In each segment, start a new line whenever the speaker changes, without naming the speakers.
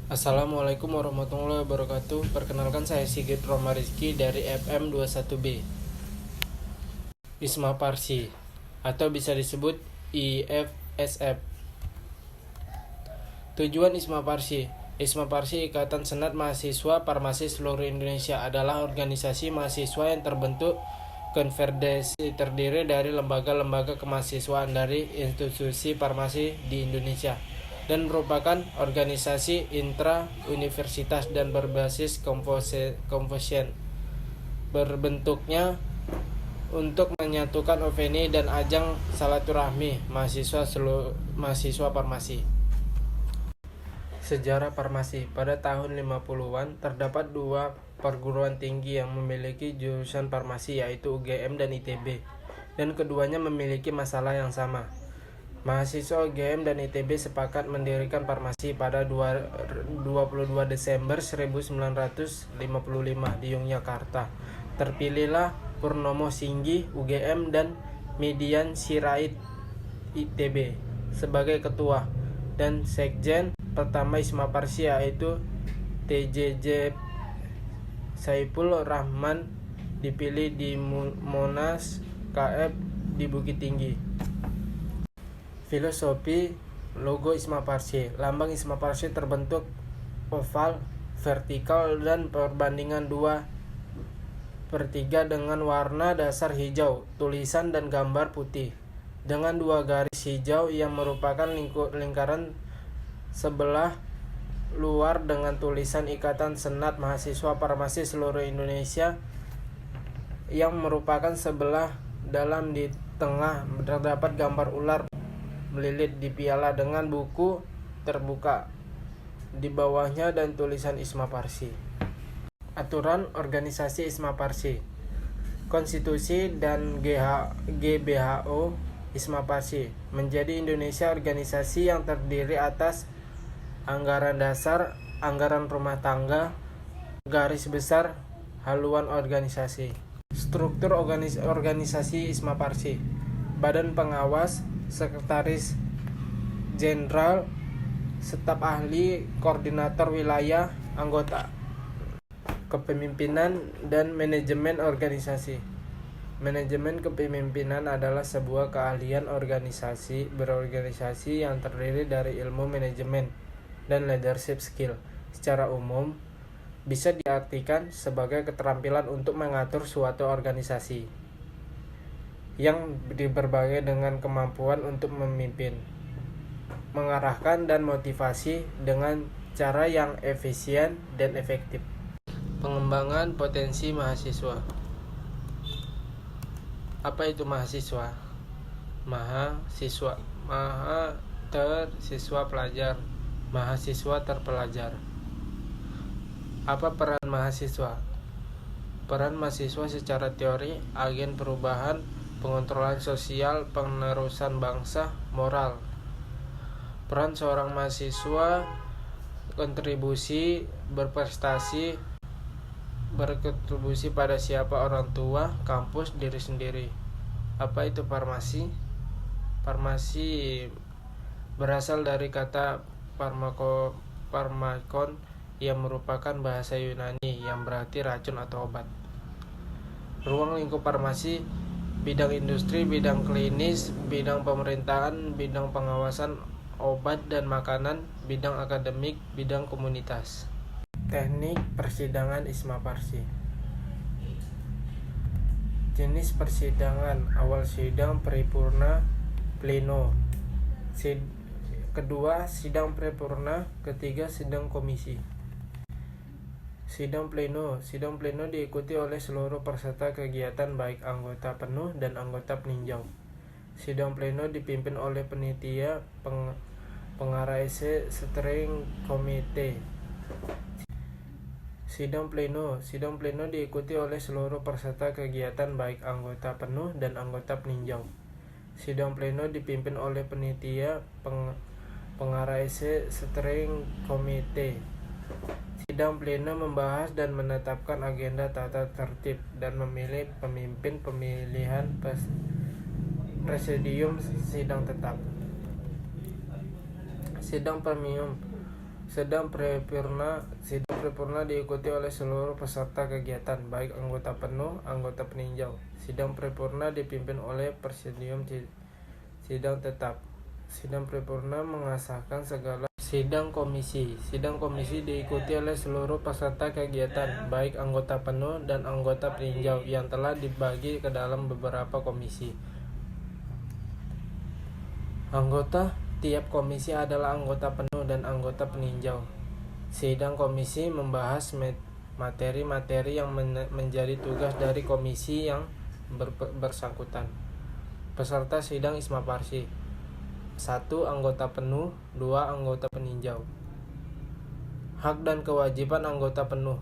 Assalamualaikum warahmatullahi wabarakatuh. Perkenalkan, saya Sigit Roma Rizky dari FM21B. Isma Parsi atau bisa disebut IFSF. Tujuan Isma Parsi. Isma Parsi Ikatan Senat Mahasiswa Farmasi Seluruh Indonesia adalah organisasi mahasiswa yang terbentuk konfederasi terdiri dari lembaga-lembaga kemahasiswaan dari institusi farmasi di Indonesia dan merupakan organisasi intra-universitas dan berbasis Confucian. Berbentuknya untuk menyatukan opini dan ajang silaturahmi mahasiswa farmasi. Sejarah farmasi. Pada tahun 50-an terdapat dua perguruan tinggi yang memiliki jurusan farmasi, yaitu UGM dan ITB, dan keduanya memiliki masalah yang sama. Mahasiswa UGM dan ITB sepakat mendirikan farmasi pada 22 Desember 1955 di Yogyakarta. Terpilihlah Purnomo Singgi UGM dan Median Sirait ITB sebagai ketua, dan sekjen pertama Isma Parsi yaitu TJJ Saiful Rahman dipilih di Monas KF di Bukit Tinggi. Filosofi logo Isma Parsi. Lambang Isma Parsi terbentuk oval, vertikal, dan perbandingan 2/3 dengan warna dasar hijau, tulisan dan gambar putih, dengan dua garis hijau yang merupakan lingkaran sebelah luar dengan tulisan Ikatan Senat Mahasiswa Farmasi Seluruh Indonesia yang merupakan sebelah dalam. Di tengah terdapat gambar ular melilit di piala dengan buku terbuka di bawahnya dan tulisan Isma Parsi. Aturan organisasi Isma Parsi. Konstitusi dan GBHO Isma Parsi menjadi Indonesia organisasi yang terdiri atas anggaran dasar, anggaran rumah tangga, garis besar, haluan organisasi. Struktur organisasi Isma Parsi. Badan pengawas, sekretaris jenderal, staf ahli, koordinator wilayah, anggota, kepemimpinan, dan manajemen organisasi. Manajemen kepemimpinan adalah sebuah keahlian berorganisasi yang terdiri dari ilmu manajemen dan leadership skill. Secara umum bisa diartikan sebagai keterampilan untuk mengatur suatu organisasi yang berbagai dengan kemampuan untuk memimpin, mengarahkan, dan motivasi dengan cara yang efisien dan efektif. Pengembangan potensi mahasiswa. Apa itu mahasiswa? Siswa pelajar, mahasiswa terpelajar. Apa peran mahasiswa? Peran mahasiswa secara teori, agen perubahan, pengontrolan sosial, penerusan bangsa, moral. Peran seorang mahasiswa, kontribusi, berkontribusi pada siapa orang tua, kampus, diri sendiri. Apa itu farmasi? Farmasi berasal dari kata pharmakon yang merupakan bahasa Yunani yang berarti racun atau obat. Ruang lingkup farmasi: bidang industri, bidang klinis, bidang pemerintahan, bidang pengawasan obat dan makanan, bidang akademik, bidang komunitas. Teknik persidangan Isma Parsi. Jenis persidangan: awal sidang paripurna, pleno. Kedua, sidang paripurna. Ketiga, sidang komisi. Sidang pleno diikuti oleh seluruh peserta kegiatan baik anggota penuh dan anggota peninjau. Sidang pleno dipimpin oleh panitia pengarah steering committee. Sidang pleno diikuti oleh seluruh peserta kegiatan baik anggota penuh dan anggota peninjau. Sidang pleno dipimpin oleh panitia pengarah steering committee. Sidang pleno membahas dan menetapkan agenda, tata tertib, dan memilih pemimpin pemilihan presidium sidang tetap. Sidang premium Sidang paripurna diikuti oleh seluruh peserta kegiatan, baik anggota penuh, anggota peninjau. Sidang paripurna dipimpin oleh presidium sidang tetap. Sidang paripurna mengesahkan segala sidang komisi. Sidang komisi diikuti oleh seluruh peserta kegiatan, baik anggota penuh dan anggota peninjau yang telah dibagi ke dalam beberapa komisi. Anggota tiap komisi adalah anggota penuh dan anggota peninjau. Sidang komisi membahas materi-materi yang menjadi tugas dari komisi yang bersangkutan. Peserta sidang Isma Parsi: 1. Anggota penuh. 2. Anggota peninjau. Hak dan kewajiban anggota penuh: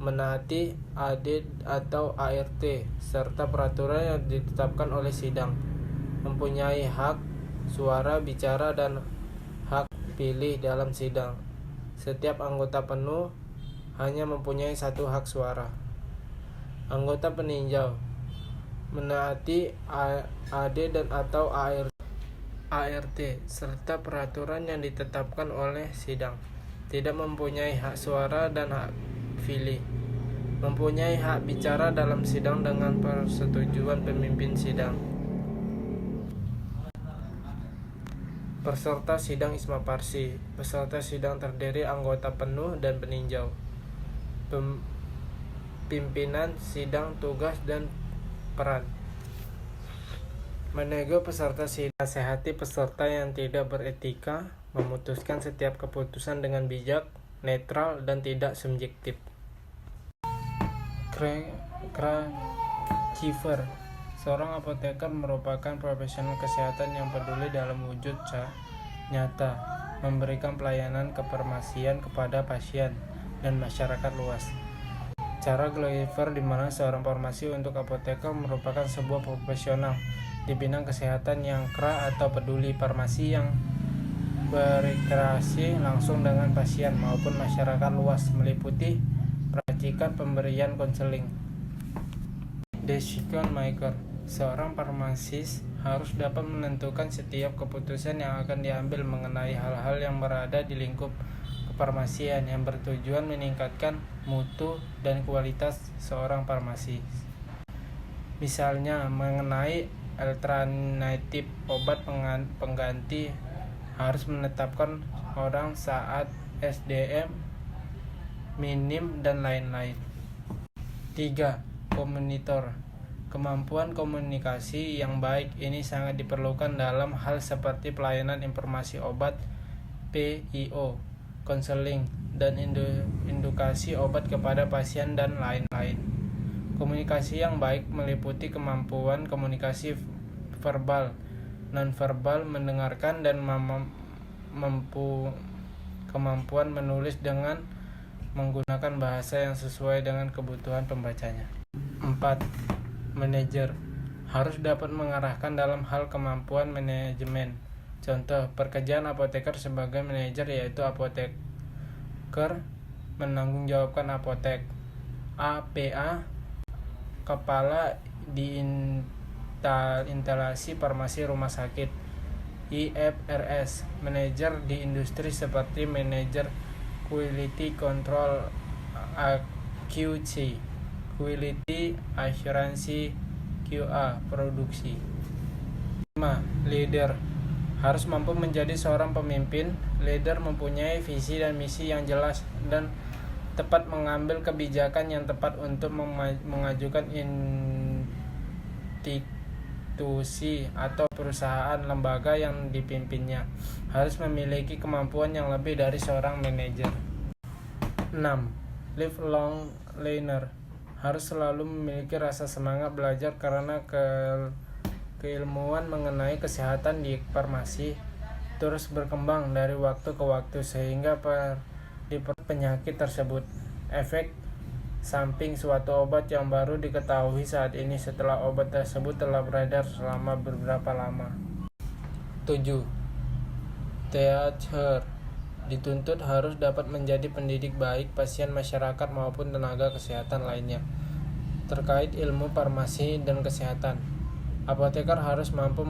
menaati AD atau ART serta peraturan yang ditetapkan oleh sidang, mempunyai hak suara, bicara, dan hak pilih dalam sidang. Setiap anggota penuh hanya mempunyai satu hak suara. Anggota peninjau: menaati AD dan atau ART serta peraturan yang ditetapkan oleh sidang, tidak mempunyai hak suara dan hak pilih, mempunyai hak bicara dalam sidang dengan persetujuan pemimpin sidang. Peserta sidang Isma Parsi: peserta sidang terdiri anggota penuh dan peninjau. Pimpinan sidang, tugas dan peran: menegur peserta sidang, menasihati peserta yang tidak beretika, memutuskan setiap keputusan dengan bijak, netral, dan tidak subjektif. Caregiver: seorang apoteker merupakan profesional kesehatan yang peduli dalam wujud nyata, memberikan pelayanan kefarmasian kepada pasien dan masyarakat luas. Cara caregiver di mana seorang farmasi untuk apoteker merupakan sebuah profesional di bidang kesehatan yang atau peduli farmasi yang berinteraksi langsung dengan pasien maupun masyarakat luas, meliputi peracikan pemberian konseling. Decision maker: seorang farmasis harus dapat menentukan setiap keputusan yang akan diambil mengenai hal-hal yang berada di lingkup kefarmasian yang bertujuan meningkatkan mutu dan kualitas seorang farmasis. Misalnya mengenai alternatif obat pengganti, harus menetapkan orang saat SDM minim dan lain-lain. 3. Komunitor: kemampuan komunikasi yang baik ini sangat diperlukan dalam hal seperti pelayanan informasi obat, PIO, konseling, dan edukasi obat kepada pasien dan lain-lain. Komunikasi yang baik meliputi kemampuan komunikasi verbal, nonverbal, mendengarkan, dan kemampuan menulis dengan menggunakan bahasa yang sesuai dengan kebutuhan pembacanya. 4. Manajer: harus dapat mengarahkan dalam hal kemampuan manajemen. Contoh, pekerjaan apoteker sebagai manajer yaitu apoteker menanggungjawabkan apotek. APA: kepala di instalasi farmasi rumah sakit. IFRS: manajer di industri seperti manajer quality control, QC, quality assurance, QA, produksi. 5. Leader: harus mampu menjadi seorang pemimpin. Leader mempunyai visi dan misi yang jelas dan tepat, mengambil kebijakan yang tepat untuk mengajukan institusi atau perusahaan lembaga yang dipimpinnya. Harus memiliki kemampuan yang lebih dari seorang manajer. 6. Lifelong learner: harus selalu memiliki rasa semangat belajar karena keilmuan mengenai kesehatan di farmasi terus berkembang dari waktu ke waktu sehingga di penyakit tersebut. Efek samping suatu obat yang baru diketahui saat ini setelah obat tersebut telah beredar selama beberapa lama. 7. Teacher: dituntut harus dapat menjadi pendidik baik pasien, masyarakat maupun tenaga kesehatan lainnya terkait ilmu farmasi dan kesehatan. Apoteker harus mampu